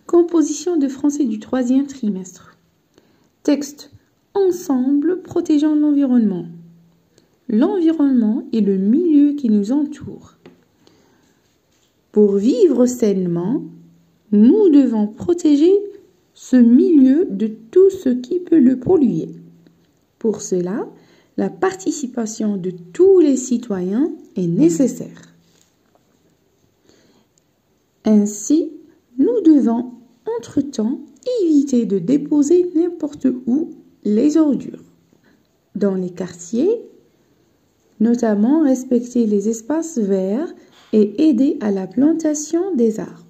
Composition de français du 3e trimestre. Texte. Ensemble protégeant l'environnement. L'environnement est le milieu qui nous entoure. Pour vivre sainement, nous devons protéger ce milieu de tout ce qui peut le polluer. Pour cela, la participation de tous les citoyens est nécessaire. Ainsi, nous devons, entre-temps, éviter de déposer n'importe où les ordures. Dans les quartiers, notamment respecter les espaces verts et aider à la plantation des arbres.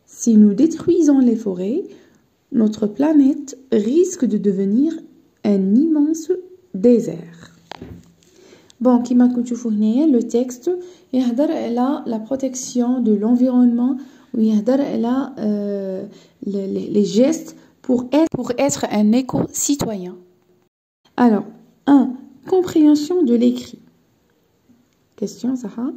Si nous détruisons les forêts, notre planète risque de devenir un immense désert. Bon, كما كنتوا هنايا le texte يهضر على la protection de l'environnement ويهضر على les gestes pour être un éco-citoyen. Alors, 1. Compréhension de l'écrit. Question, Sarah.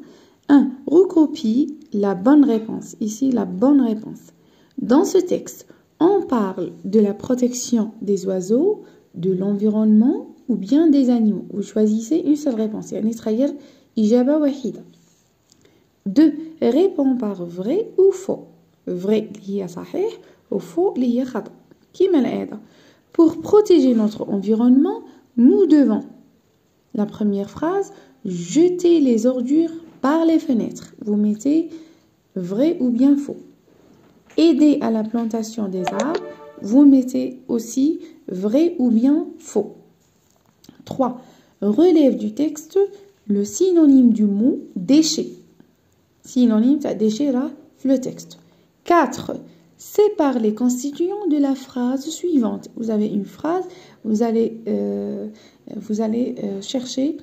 1. Recopie la bonne réponse. Ici, la bonne réponse. Dans ce texte, on parle de la protection des oiseaux, de l'environnement ou bien des animaux. Vous choisissez une seule réponse. يعني تخير إجابة واحدة. 2. Réponds par vrai ou faux. Vrai اللي هي صحيح ou faux اللي هي خطأ. كيما العادة. Pour protéger notre environnement, nous devons. La première phrase, jeter les ordures par les fenêtres. Vous mettez vrai ou bien faux. Aider à la plantation des arbres. Vous mettez aussi vrai ou bien faux. 3. Relève du texte le synonyme du mot déchet. Synonyme de déchet là, le texte. 4. Sépare les constituants de la phrase suivante. Vous avez une phrase, vous allez chercher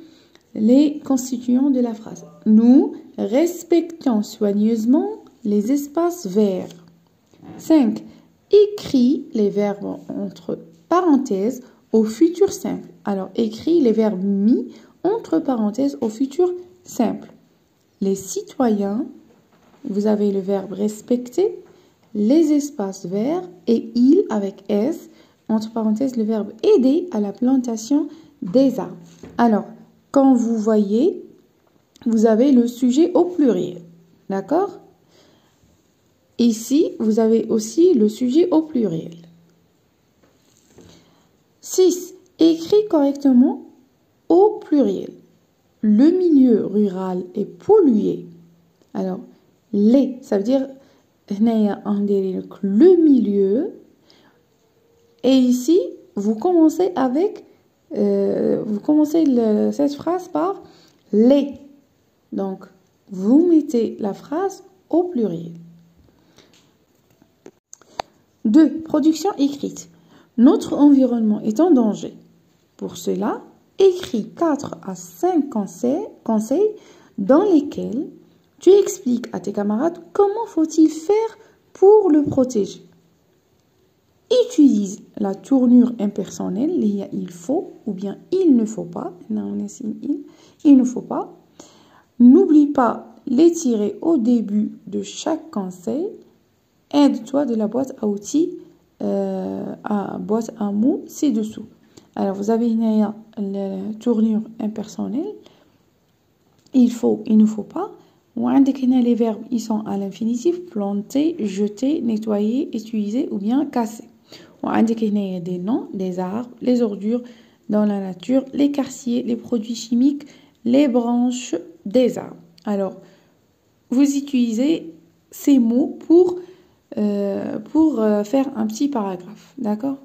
les constituants de la phrase. Nous respectons soigneusement les espaces verts. 5. Écris les verbes entre parenthèses au futur simple. Alors, écris les verbes mis entre parenthèses au futur simple. Les citoyens, vous avez le verbe respecter, les espaces verts et il avec S, entre parenthèses le verbe aider à la plantation des arbres. Alors, quand vous voyez, vous avez le sujet au pluriel. D'accord? Ici, vous avez aussi le sujet au pluriel. 6. Écris correctement au pluriel. Le milieu rural est pollué. Alors, les, ça veut dire le milieu. Et ici, vous commencez avec, cette phrase par les. Donc, vous mettez la phrase au pluriel. 2. Production écrite. Notre environnement est en danger. Pour cela, écris 4 à 5 conseils dans lesquels tu expliques à tes camarades comment faut-il faire pour le protéger. Utilise la tournure impersonnelle, il faut ou bien il ne faut pas. Il ne faut pas. N'oublie pas les tirer au début de chaque conseil. Aide-toi de la boîte à outils, boîte à mots ci-dessous. Alors, vous avez une tournure impersonnelle. Il faut, il ne faut pas. Les verbes, ils sont à l'infinitif. Planter, jeter, nettoyer, utiliser ou bien casser. Des noms, des arbres, les ordures dans la nature, les quartiers, les produits chimiques, les branches des arbres. Alors, vous utilisez ces mots pour faire un petit paragraphe. D'accord ?